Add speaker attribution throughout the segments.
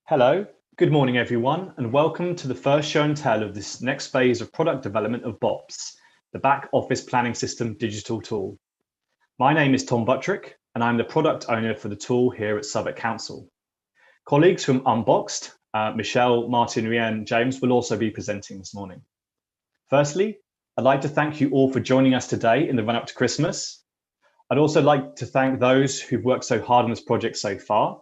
Speaker 1: Hello, good morning everyone, and welcome to the first show and tell of this next phase of product development of BoPS, the Back Office Planning System digital tool. My name is Tom Buttrick, and I'm the product owner for the tool here at Southwark Council. Colleagues from Unboxed, Michelle, Martin, Rhiannon, James will also be presenting this morning. Firstly, I'd like to thank you all for joining us today in the run-up to Christmas. I'd also like to thank those who've worked so hard on this project so far.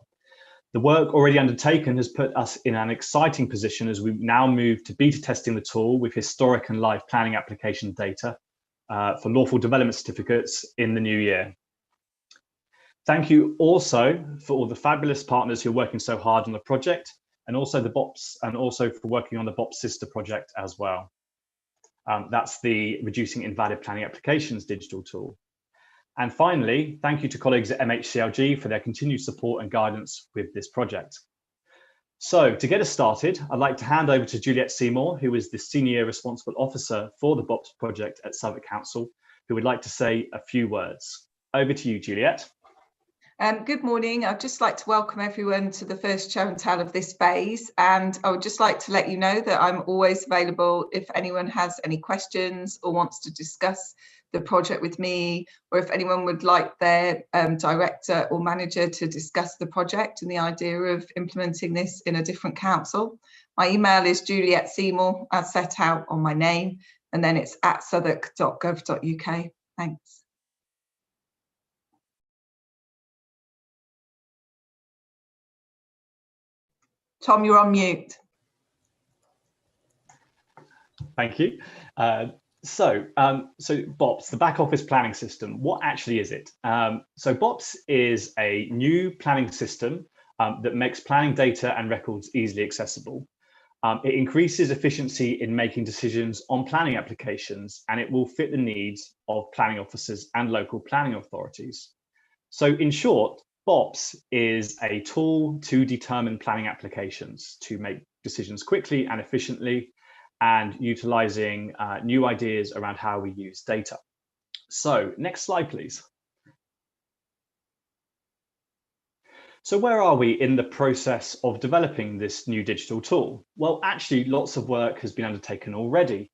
Speaker 1: The work already undertaken has put us in an exciting position as we now move to beta testing the tool with historic and live planning application data for lawful development certificates in the new year. Thank you also for all the fabulous partners who are working so hard on the project, and also the BoPS, and also for working on the BoPS sister project as well. That's the Reducing Invalid Planning Applications digital tool. And finally, thank you to colleagues at MHCLG for their continued support and guidance with this project. So to get us started, I'd like to hand over to Juliet Seymour, who is the Senior Responsible Officer for the BoPS project at Southwark Council, who would like to say a few words. Over to you, Juliet.
Speaker 2: Good morning. I'd just like to welcome everyone to the first show and tell of this phase. And I would just like to let you know that I'm always available if anyone has any questions or wants to discuss the project with me, or if anyone would like their director or manager to discuss the project and the idea of implementing this in a different council. My email is julietseymour, as set out on my name, and then it's @southwark.gov.uk. Thanks. Tom, you're on mute.
Speaker 1: Thank you. So BoPS, the back office planning system, what actually is it? So BoPS is a new planning system that makes planning data and records easily accessible. It increases efficiency in making decisions on planning applications, and it will fit the needs of planning officers and local planning authorities. So in short, BoPS is a tool to determine planning applications, to make decisions quickly and efficiently, and utilizing new ideas around how we use data. So next slide, please. So where are we in the process of developing this new digital tool? Well, actually, lots of work has been undertaken already.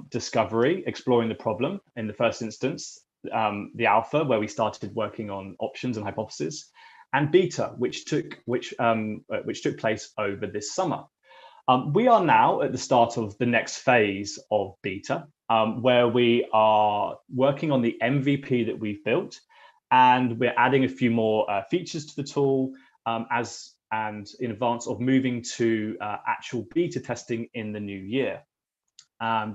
Speaker 1: Discovery, exploring the problem in the first instance, the alpha, where we started working on options and hypotheses, and beta, which took place over this summer. We are now at the start of the next phase of beta, where we are working on the MVP that we've built, and we're adding a few more features to the tool and in advance of moving to actual beta testing in the new year.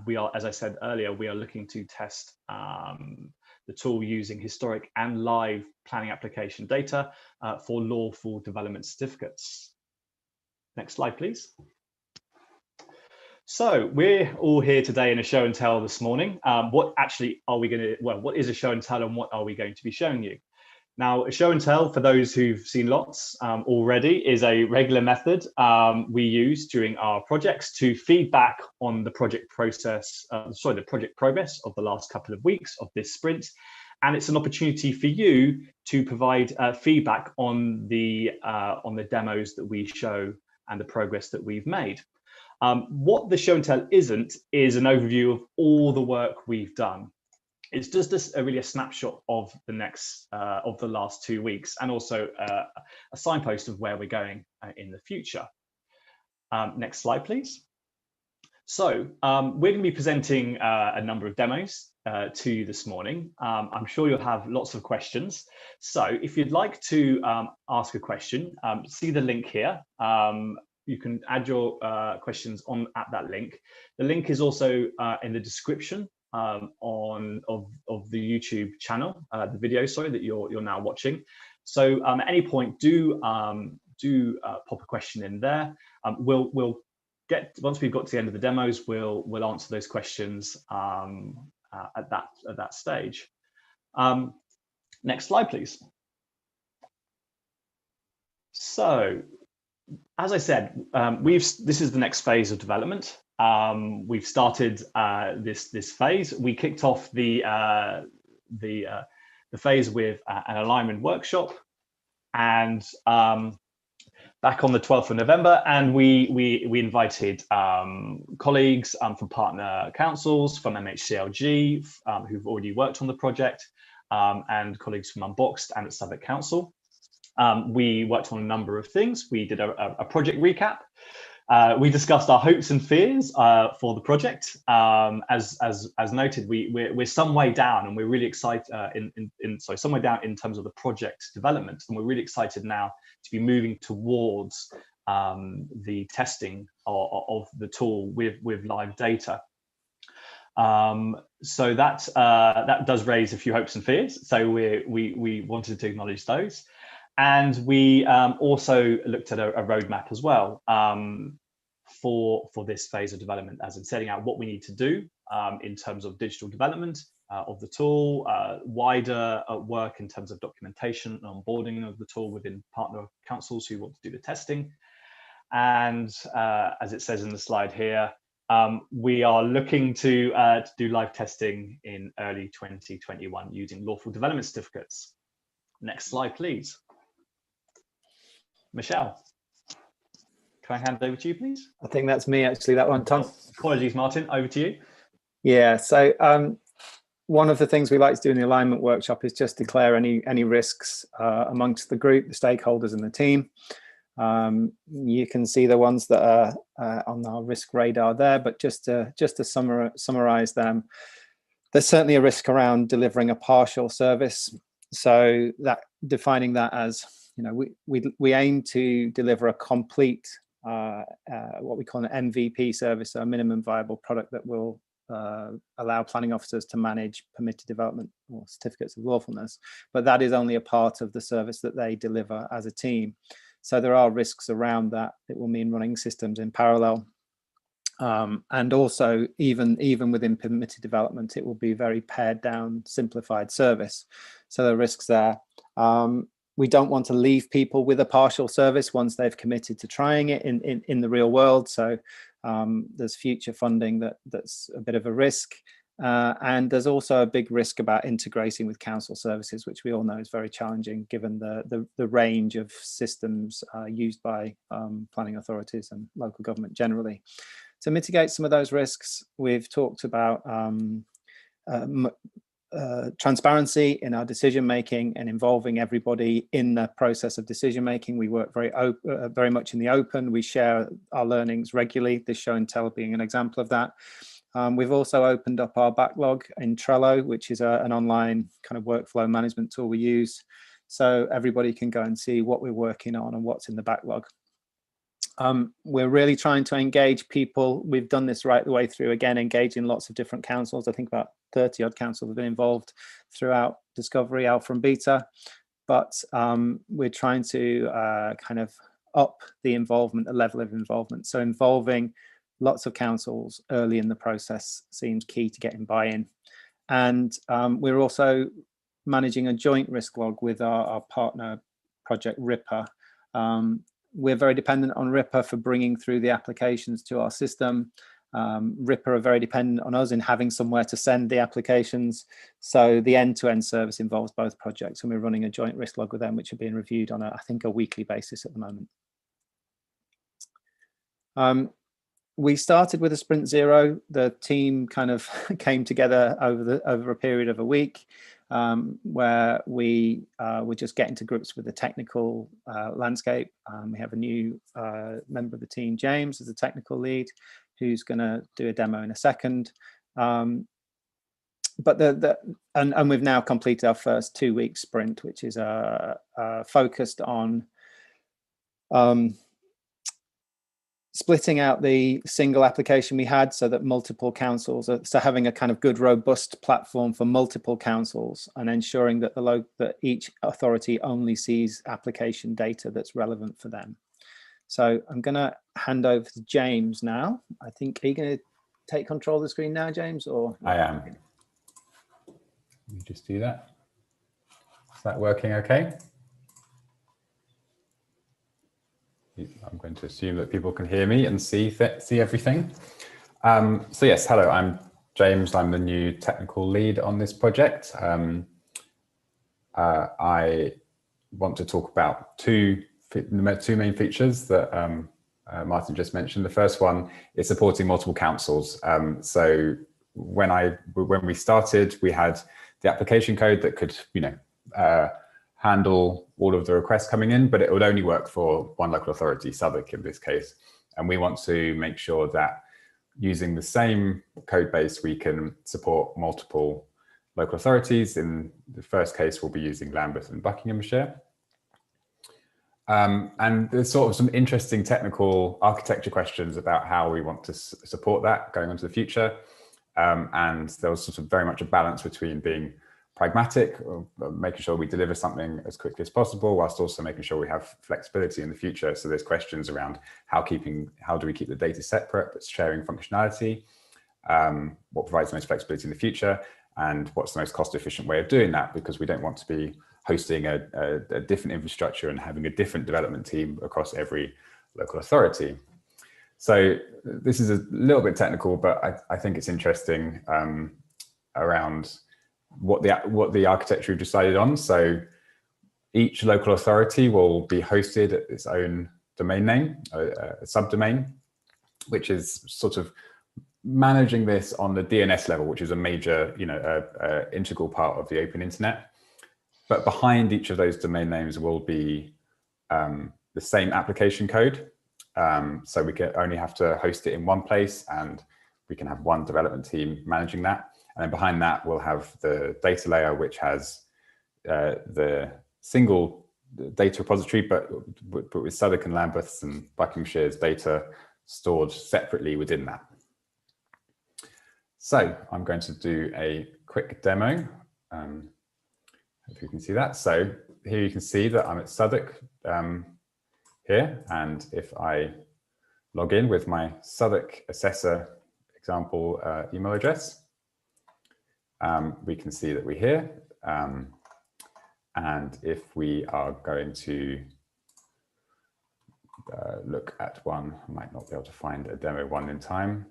Speaker 1: We are, as I said earlier, we are looking to test the tool using historic and live planning application data for lawful development certificates. Next slide, please. So we're all here today in a show and tell this morning. What actually are we going to, well, what is a show and tell and what are we going to be showing you? Now, a show and tell, for those who've seen lots already, is a regular method we use during our projects to feedback on the project process, the project progress of the last couple of weeks of this sprint. And it's an opportunity for you to provide feedback on the demos that we show and the progress that we've made. What the show and tell isn't is an overview of all the work we've done. It's just really a snapshot of the last 2 weeks, and also a signpost of where we're going in the future. Next slide, please. So we're going to be presenting a number of demos to you this morning. I'm sure you'll have lots of questions. So if you'd like to ask a question, see the link here. You can add your questions at that link. The link is also in the description of the YouTube channel, the video, sorry, that you're now watching. So at any point, do pop a question in there. Once we've got to the end of the demos, we'll answer those questions at that stage. Next slide, please. So, as I said, this is the next phase of development. We've started this phase. We kicked off the phase with an alignment workshop, and back on the 12th of November, and we invited colleagues from partner councils, from MHCLG, who've already worked on the project, and colleagues from Unboxed and at Southwark Council. We worked on a number of things. We did a project recap. We discussed our hopes and fears for the project. As noted, we're some way down, and we're really excited. Some way down in terms of the project development, and we're really excited now to be moving towards the testing of the tool with live data. So that does raise a few hopes and fears. So we wanted to acknowledge those. And we also looked at a roadmap as well for this phase of development, as in setting out what we need to do in terms of digital development of the tool, wider work in terms of documentation and onboarding of the tool within partner councils who want to do the testing. And as it says in the slide here, we are looking to do live testing in early 2021 using lawful development certificates. Next slide, please. Michelle, can I hand it over to you, please?
Speaker 3: I think that's me, actually, that one, Tom.
Speaker 1: Oh, apologies, Martin, over to you.
Speaker 3: Yeah, so one of the things we like to do in the alignment workshop is just declare any risks amongst the group, the stakeholders and the team. You can see the ones that are on our risk radar there, but just to summarize them, there's certainly a risk around delivering a partial service. So that defining that as, we aim to deliver a complete, what we call an MVP service, so a minimum viable product that will allow planning officers to manage permitted development or certificates of lawfulness. But that is only a part of the service that they deliver as a team. So there are risks around that. It will mean running systems in parallel. And also, even within permitted development, it will be a very pared down, simplified service. So there are risks there. We don't want to leave people with a partial service once they've committed to trying it in the real world. So there's future funding that's a bit of a risk. And there's also a big risk about integrating with council services, which we all know is very challenging given the range of systems used by planning authorities and local government generally. To mitigate some of those risks, we've talked about transparency in our decision making and involving everybody in the process of decision making. We work very much in the open. We share our learnings regularly, this show and tell being an example of that. We've also opened up our backlog in Trello, which is an online kind of workflow management tool we use. So everybody can go and see what we're working on and what's in the backlog. We're really trying to engage people. We've done this right the way through, again, engaging lots of different councils. I think about 30 odd councils have been involved throughout discovery, alpha and beta. But we're trying to kind of up the involvement, the level of involvement. So involving lots of councils early in the process seems key to getting buy-in. And we're also managing a joint risk log with our partner project Ripper. We're very dependent on Ripper for bringing through the applications to our system. Ripper are very dependent on us in having somewhere to send the applications. So the end-to-end service involves both projects, and we're running a joint risk log with them, which are being reviewed on, I think, a weekly basis at the moment. We started with a sprint zero. The team kind of came together over a period of a week, where we were just getting to grips with the technical landscape. We have a new member of the team, James, as a technical lead, who's going to do a demo in a second. But we've now completed our first 2-week sprint, which is focused on splitting out the single application we had so that multiple councils, so having a kind of good, robust platform for multiple councils and ensuring that that each authority only sees application data that's relevant for them. So I'm going to hand over to James now. I think, are you going to take control of the screen now, James? Or
Speaker 4: I am. Let me just do that. Is that working okay? I'm going to assume that people can hear me and see everything. So yes, hello, I'm James. I'm the new technical lead on this project. I want to talk about 2 two main features that Martin just mentioned. The first one is supporting multiple councils. So when we started, we had the application code that could, handle all of the requests coming in, but it would only work for one local authority, Southwark in this case. And we want to make sure that using the same code base, we can support multiple local authorities. In the first case, we'll be using Lambeth and Buckinghamshire. And there's sort of some interesting technical architecture questions about how we want to support that going into the future. And there was sort of very much a balance between being pragmatic, making sure we deliver something as quickly as possible, whilst also making sure we have flexibility in the future. So there's questions around how do we keep the data separate but sharing functionality, what provides the most flexibility in the future, and what's the most cost efficient way of doing that, because we don't want to be hosting a different infrastructure and having a different development team across every local authority. So this is a little bit technical, but I think it's interesting around what the architecture we've decided on. So each local authority will be hosted at its own domain name, a subdomain, which is sort of managing this on the DNS level, which is a major, integral part of the open internet. But behind each of those domain names will be the same application code. So we can only have to host it in one place, and we can have one development team managing that. And then behind that, we'll have the data layer, which has the single data repository, but with Southwark and Lambeth's and Buckinghamshire's data stored separately within that. So I'm going to do a quick demo. If you can see that. So here you can see that I'm at Southwark here. And if I log in with my Southwark assessor example email address, we can see that we're here. And if we are going to look at one, I might not be able to find a demo one in time.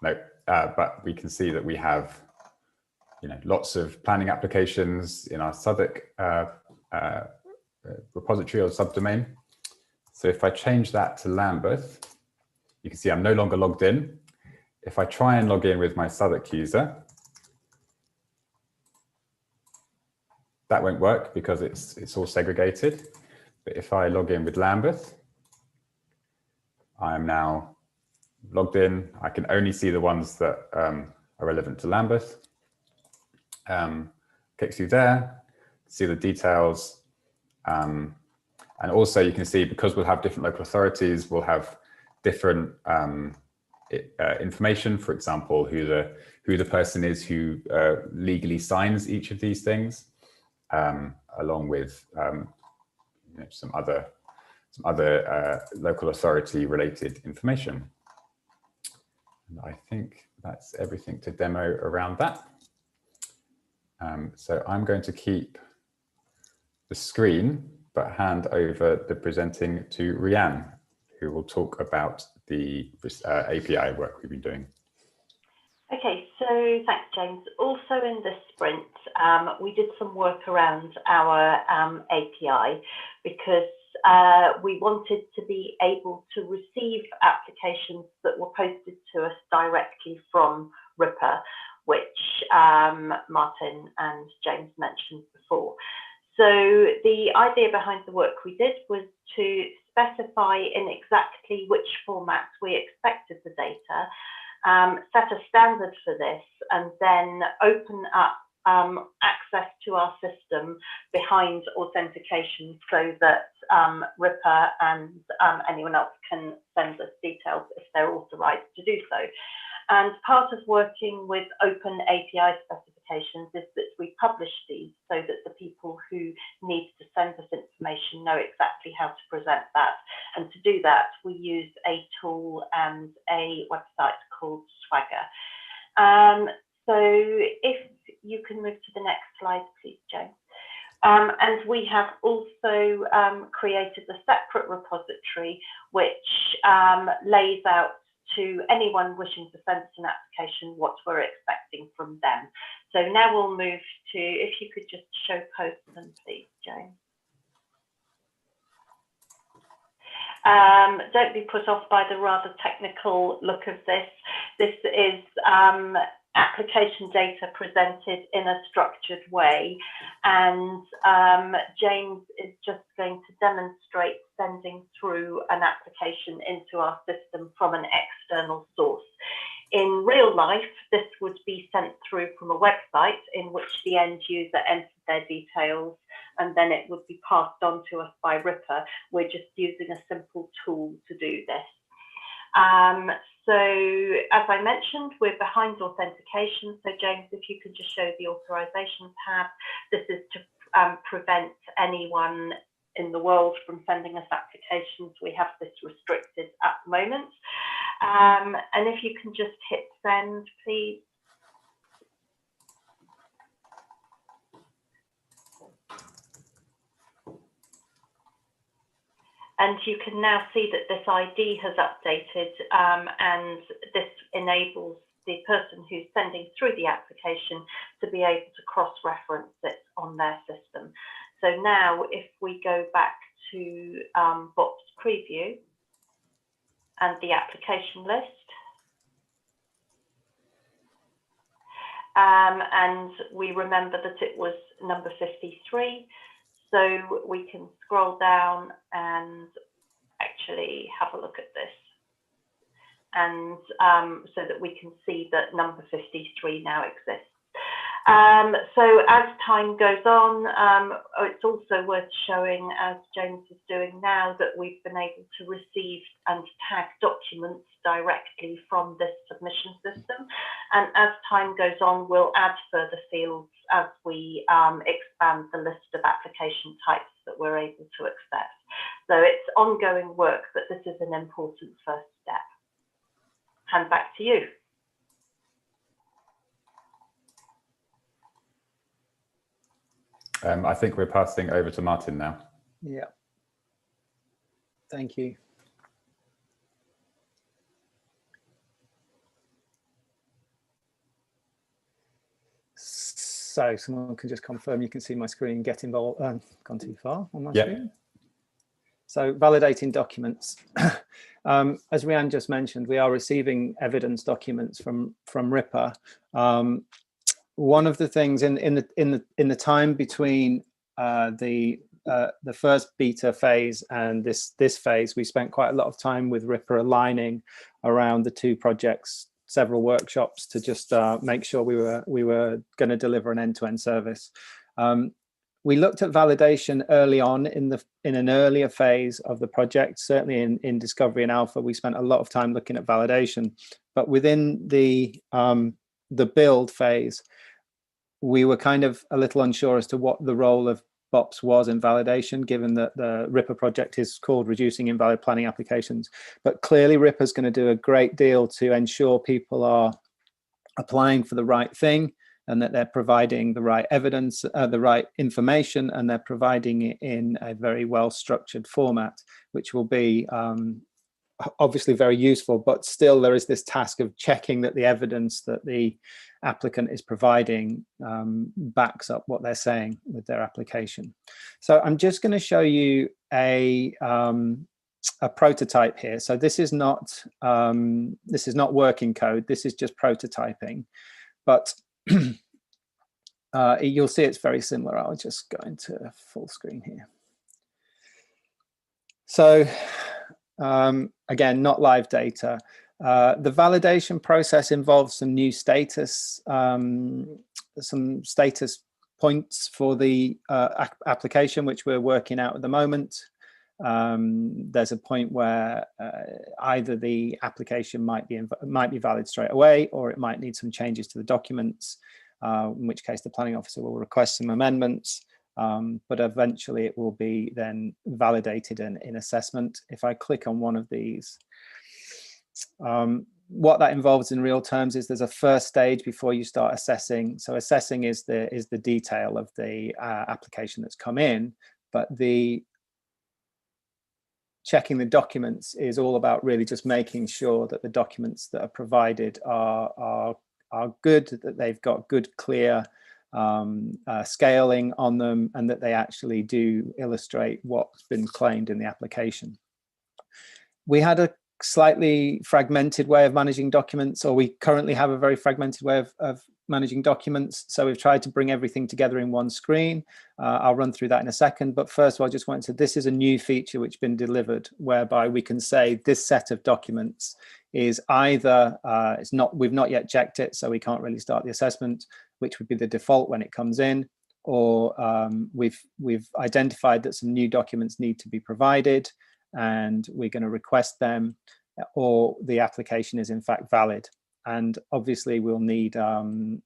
Speaker 4: No, but we can see that we have lots of planning applications in our Southwark repository or subdomain. So if I change that to Lambeth, you can see I'm no longer logged in. If I try and log in with my Southwark user, that won't work because it's all segregated. But if I log in with Lambeth, I'm now logged in. I can only see the ones that are relevant to Lambeth. Click through there, see the details. And also you can see, because we'll have different local authorities, we'll have different information, for example, who the person is who legally signs each of these things, along with some other local authority related information. And I think that's everything to demo around that. So I'm going to keep the screen, but hand over the presenting to Rianne, who will talk about the API work we've been doing.
Speaker 5: Okay, so thanks, James. Also in this sprint, we did some work around our API because we wanted to be able to receive applications that were posted to us directly from Ripper, which Martin and James mentioned before. So the idea behind the work we did was to specify in exactly which format we expected the data, set a standard for this, and then open up access to our system behind authentication so that Ripper and anyone else can send us details if they're authorized to do so. And part of working with open API specifications is that we publish these so that the people who need to send us information know exactly how to present that. And to do that, we use a tool and a website called Swagger. So if you can move to the next slide, please, Joe. And we have also created a separate repository which lays out to anyone wishing to send us an application what we're expecting from them. So now we'll move to, if you could just show Postman, please, Jane. Don't be put off by the rather technical look of this. This is application data presented in a structured way, and James is just going to demonstrate sending through an application into our system from an external source. In real life, this would be sent through from a website in which the end user entered their details, and then it would be passed on to us by Ripper. We're just using a simple tool to do this. So as I mentioned, we're behind authentication. So James, if you could just show the authorization tab, this is to prevent anyone in the world from sending us applications. We have this restricted at the moment. And if you can just hit send, please. And you can now see that this ID has updated, and this enables the person who's sending through the application to be able to cross-reference it on their system. So now if we go back to BoPS preview and the application list, and we remember that it was number 53. So we can scroll down and actually have a look at this. And so that we can see that number 53 now exists. So as time goes on, it's also worth showing, as James is doing now, that we've been able to receive and tag documents directly from this submission system. And as time goes on, we'll add further fields as we expand the list of application types that we're able to accept. So it's ongoing work, but this is an important first step. Hand back to you.
Speaker 4: I think we're passing over to Martin now.
Speaker 3: Yeah. Thank you. So someone can just confirm you can see my screen. Get involved. Gone too far on my screen. So validating documents. As Rhiannon just mentioned, we are receiving evidence documents from Ripper. One of the things in the time between the first beta phase and this phase, we spent quite a lot of time with Ripper aligning around the two projects, several workshops to just make sure we were going to deliver an end-to-end service. We looked at validation early on in an earlier phase of the project. Certainly in Discovery and Alpha, we spent a lot of time looking at validation. But within the build phase, we were kind of a little unsure as to what the role of BoPS was in validation, given that the Ripper project is called Reducing Invalid Planning Applications. But clearly Ripper's going to do a great deal to ensure people are applying for the right thing, and that they're providing the right evidence, the right information, and they're providing it in a very well-structured format, which will be obviously very useful. But still, there is this task of checking that the evidence that the applicant is providing backs up what they're saying with their application. So I'm just going to show you a prototype here. So this is not working code. This is just prototyping, but you'll see it's very similar. I'll just go into full screen here. So again, not live data. The validation process involves some new status, some status points for the application, which we're working out at the moment. There's a point where either the application might be valid straight away, or it might need some changes to the documents, in which case the planning officer will request some amendments. But eventually it will be then validated in assessment. If I click on one of these, what that involves in real terms is there's a first stage before you start assessing. So assessing is the detail of the application that's come in, but the checking the documents is all about really just making sure that the documents that are provided are good, that they've got good, clear scaling on them, and that they actually do illustrate what's been claimed in the application. We had a slightly fragmented way of managing documents, or we currently have a very fragmented way of managing documents. So we've tried to bring everything together in one screen. I'll run through that in a second. But first of all, I just wanted to, this is a new feature which has been delivered, whereby we can say this set of documents is either, we've not yet checked it, so we can't really start the assessment, which would be the default when it comes in, or we've identified that some new documents need to be provided, and we're going to request them, or the application is in fact valid. And obviously we'll need the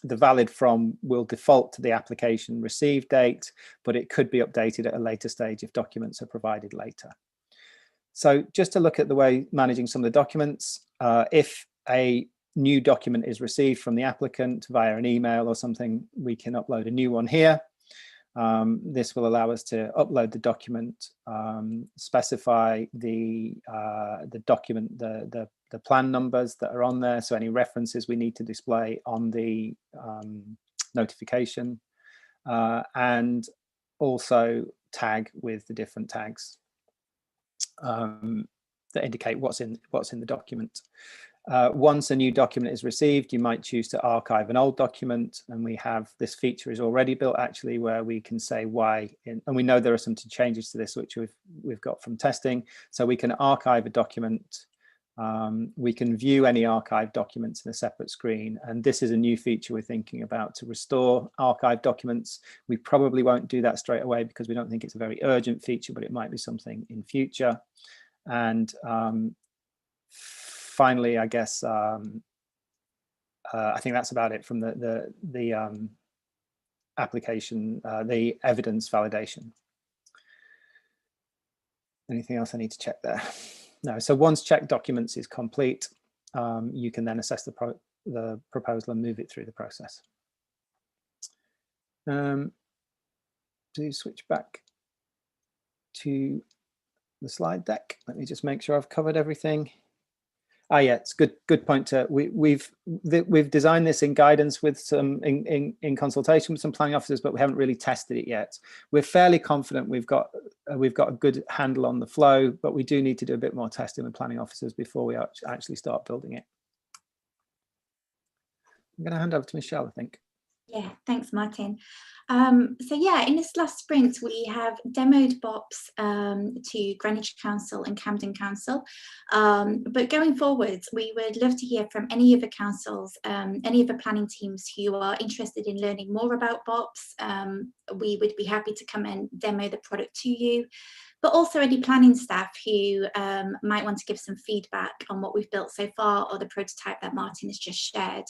Speaker 3: valid from will default to the application receive date, but it could be updated at a later stage if documents are provided later. So just to look at the way managing some of the documents, if a new document is received from the applicant via an email or something, we can upload a new one here. This will allow us to upload the document, specify the document, the plan numbers that are on there, so any references we need to display on the notification, and also tag with the different tags that indicate what's in the document. Once a new document is received, you might choose to archive an old document, and we have this feature is already built actually where we can say why, and we know there are some changes to this which we've got from testing. So we can archive a document, we can view any archived documents in a separate screen, and this is a new feature we're thinking about to restore archived documents. We probably won't do that straight away because we don't think it's a very urgent feature, but it might be something in future. And finally, I guess I think that's about it from the application, the evidence validation. Anything else I need to check there? No. So once check documents is complete, you can then assess the proposal and move it through the process. To switch back to the slide deck, let me just make sure I've covered everything. Yeah, it's good point. We've designed this in guidance with some in consultation with some planning officers, but we haven't really tested it yet. We're fairly confident we've got a good handle on the flow, but we do need to do a bit more testing with planning officers before we actually start building it. I'm going to hand over to Michelle, I think.
Speaker 6: Yeah, thanks, Martin. So yeah, in this last sprint, we have demoed BoPS to Greenwich Council and Camden Council. But going forwards, we would love to hear from any of the councils, any of the planning teams who are interested in learning more about BoPS. We would be happy to come and demo the product to you, but also any planning staff who might want to give some feedback on what we've built so far or the prototype that Martin has just shared.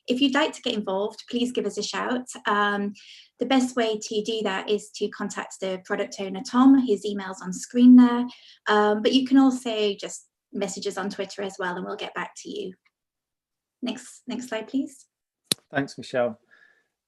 Speaker 6: If you'd like to get involved, please give us a shout. The best way to do that is to contact the product owner, Tom. His email's on screen there, but you can also just message us on Twitter as well, and we'll get back to you. Next slide, please.
Speaker 3: Thanks, Michelle.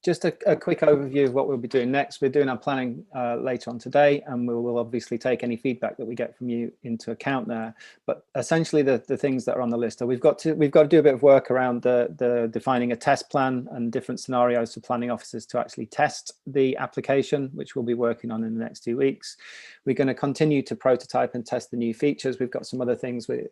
Speaker 3: Just a quick overview of what we'll be doing next. We're doing our planning later on today, and we'll obviously take any feedback that we get from you into account there. But essentially, the things that are on the list are we've got to do a bit of work around the defining a test plan and different scenarios for planning officers to actually test the application, which we'll be working on in the next 2 weeks. We're going to continue to prototype and test the new features. We've got some other things. We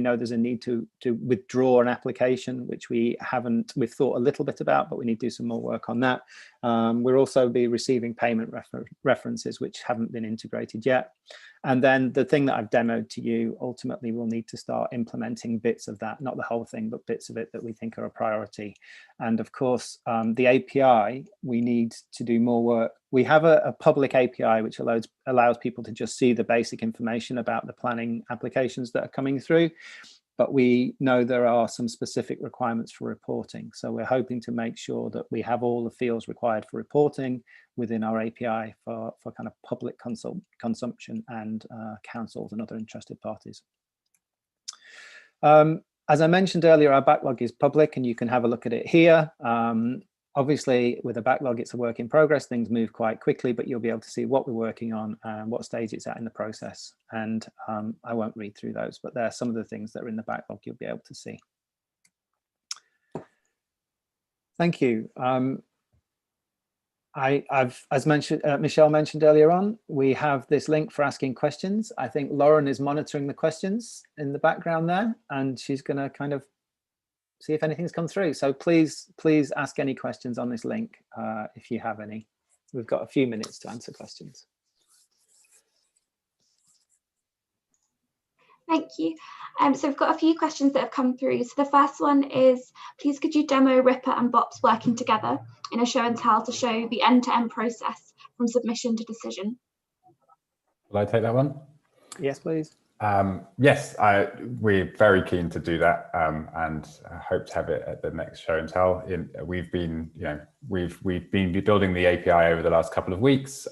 Speaker 3: know there's a need to withdraw an application, which we've thought a little bit about, but we need to do some more work on that. We'll also be receiving payment references which haven't been integrated yet. And then the thing that I've demoed to you, ultimately we'll need to start implementing bits of that, not the whole thing, but bits of it that we think are a priority. And of course, the API, we need to do more work. We have a public API which allows people to just see the basic information about the planning applications that are coming through. But we know there are some specific requirements for reporting. So we're hoping to make sure that we have all the fields required for reporting within our API for kind of public consumption and councils and other interested parties. As I mentioned earlier, our backlog is public and you can have a look at it here. Obviously, with a backlog, it's a work in progress. Things move quite quickly, but you'll be able to see what we're working on and what stage it's at in the process. And I won't read through those, but there are some of the things that are in the backlog you'll be able to see. as mentioned, Michelle mentioned earlier on, we have this link for asking questions. I think Lauren is monitoring the questions in the background there, and she's going to kind of see if anything's come through. So please ask any questions on this link if you have any. We've got a few minutes to answer questions.
Speaker 6: Thank you. So we've got a few questions that have come through. So the first one is, please could you demo Ripper and BoPS working together in a show and tell to show the end-to-end process from submission to decision?
Speaker 4: Will I take that one?
Speaker 3: Yes, please.
Speaker 4: Yes, we're very keen to do that, and hope to have it at the next show and tell. We've been building the API over the last couple of weeks.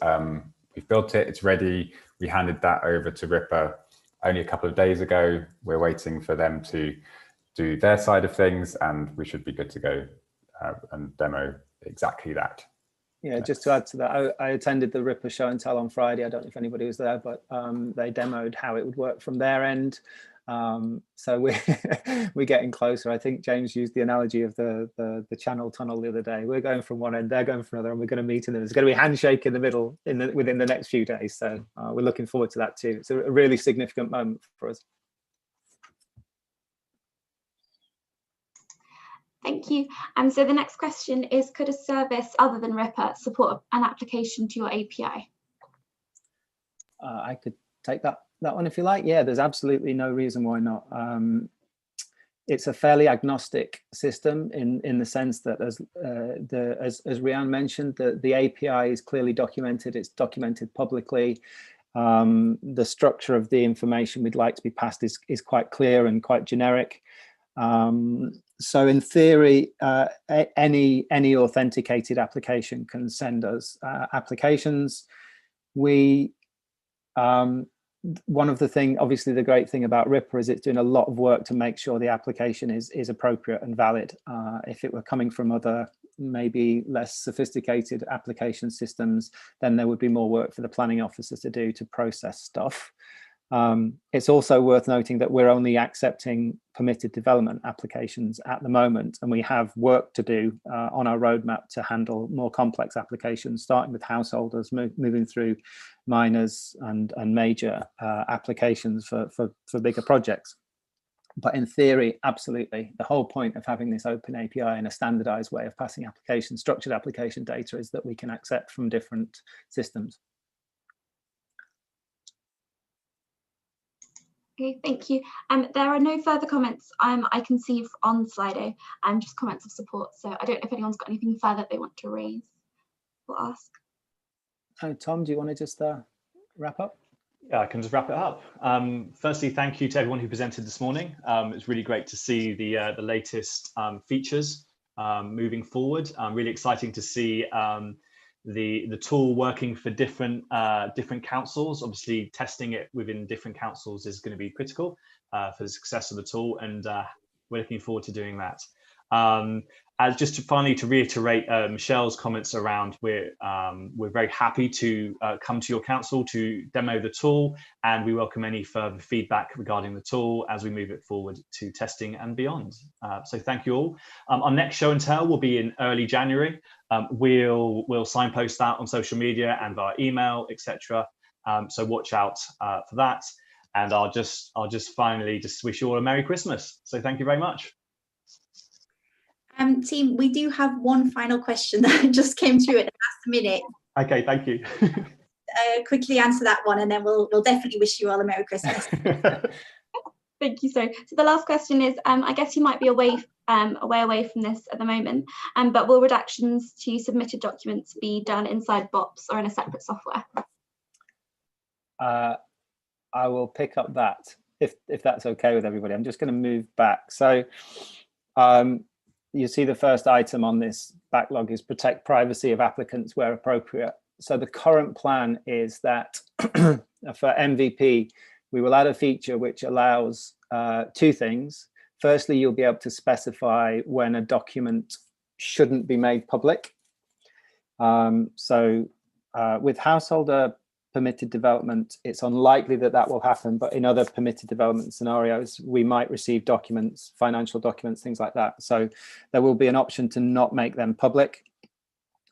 Speaker 4: We've built it; it's ready. We handed that over to Ripper only a couple of days ago. We're waiting for them to do their side of things, and we should be good to go and demo exactly that.
Speaker 3: Yeah, just to add to that, I attended the Ripper show and tell on Friday. I don't know if anybody was there, but they demoed how it would work from their end. So we're getting closer. I think James used the analogy of the channel tunnel the other day. We're going from one end, they're going from another, and we're going to meet in the middle. There's going to be a handshake in the middle within the next few days. So we're looking forward to that too. It's a really significant moment for us.
Speaker 6: Thank you. So the next question is, could a service other than Ripper support an application to your API?
Speaker 3: I could take that one if you like. Yeah, there's absolutely no reason why not. It's a fairly agnostic system in the sense that, as Rianne mentioned, the API is clearly documented. It's documented publicly. The structure of the information we'd like to be passed is quite clear and quite generic. So in theory, any authenticated application can send us applications. One of the things, obviously the great thing about Ripper is it's doing a lot of work to make sure the application is appropriate and valid. If it were coming from other, maybe less sophisticated application systems, then there would be more work for the planning officers to do to process stuff. It's also worth noting that we're only accepting permitted development applications at the moment, and we have work to do on our roadmap to handle more complex applications, starting with householders, moving through minors and major applications for bigger projects. But in theory, absolutely, the whole point of having this open API and a standardized way of passing structured application data is that we can accept from different systems.
Speaker 6: Okay, thank you. There are no further comments I can see on Slido, just comments of support. So I don't know if anyone's got anything further they want to raise or ask.
Speaker 3: Oh, Tom, do you want to just wrap up?
Speaker 1: Yeah, I can just wrap it up. Firstly, thank you to everyone who presented this morning. It's really great to see the latest features moving forward. Really exciting to see the tool working for different councils. Obviously, testing it within different councils is going to be critical for the success of the tool, and we're looking forward to doing that. As just finally to reiterate Michelle's comments around, we're very happy to come to your council to demo the tool, and we welcome any further feedback regarding the tool as we move it forward to testing and beyond. So thank you all. Our next show and tell will be in early January. We'll signpost that on social media and via email, etc. So watch out for that. And I'll just finally just wish you all a Merry Christmas. So thank you very much.
Speaker 6: Team, we do have one final question that just came through at the last minute.
Speaker 1: Okay, thank you.
Speaker 6: Quickly answer that one, and then we'll definitely wish you all a Merry Christmas. Thank you. So the last question is, I guess you might be away from this at the moment, but will redactions to submitted documents be done inside BoPS or in a separate software?
Speaker 3: I will pick up that if that's okay with everybody. I'm just going to move back. So you see the first item on this backlog is protect privacy of applicants where appropriate. So the current plan is that for MVP, we will add a feature which allows two things. Firstly, you'll be able to specify when a document shouldn't be made public. With householder permitted development, it's unlikely that will happen, but in other permitted development scenarios, we might receive documents, financial documents, things like that. So there will be an option to not make them public.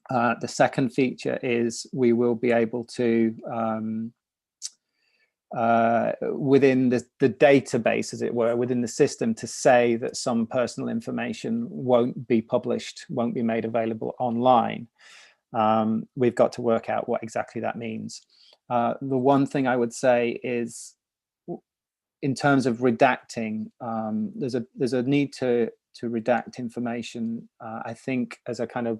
Speaker 3: The second feature is we will be able to, within the database, as it were, within the system, to say that some personal information won't be published, won't be made available online. We've got to work out what exactly that means. The one thing I would say is, in terms of redacting, there's a need to redact information. I think as a kind of,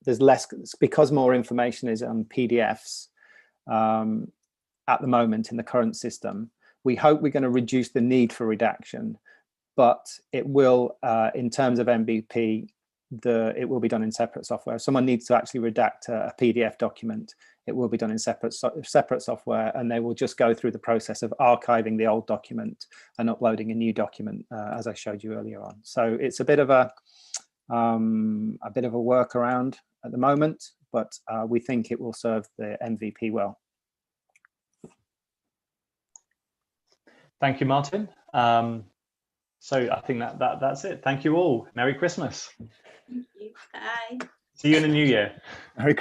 Speaker 3: there's less, because more information is on PDFs at the moment in the current system. We hope we're going to reduce the need for redaction, but it will, in terms of MVP, it will be done in separate software. If someone needs to actually redact a PDF document, it will be done in separate software, and they will just go through the process of archiving the old document and uploading a new document, as I showed you earlier on. So it's a bit of a workaround at the moment, but we think it will serve the MVP well.
Speaker 1: Thank you, Martin. So I think that's it. Thank you all. Merry Christmas.
Speaker 6: Thank you. Bye.
Speaker 1: See you in the new year.
Speaker 3: Merry Christmas.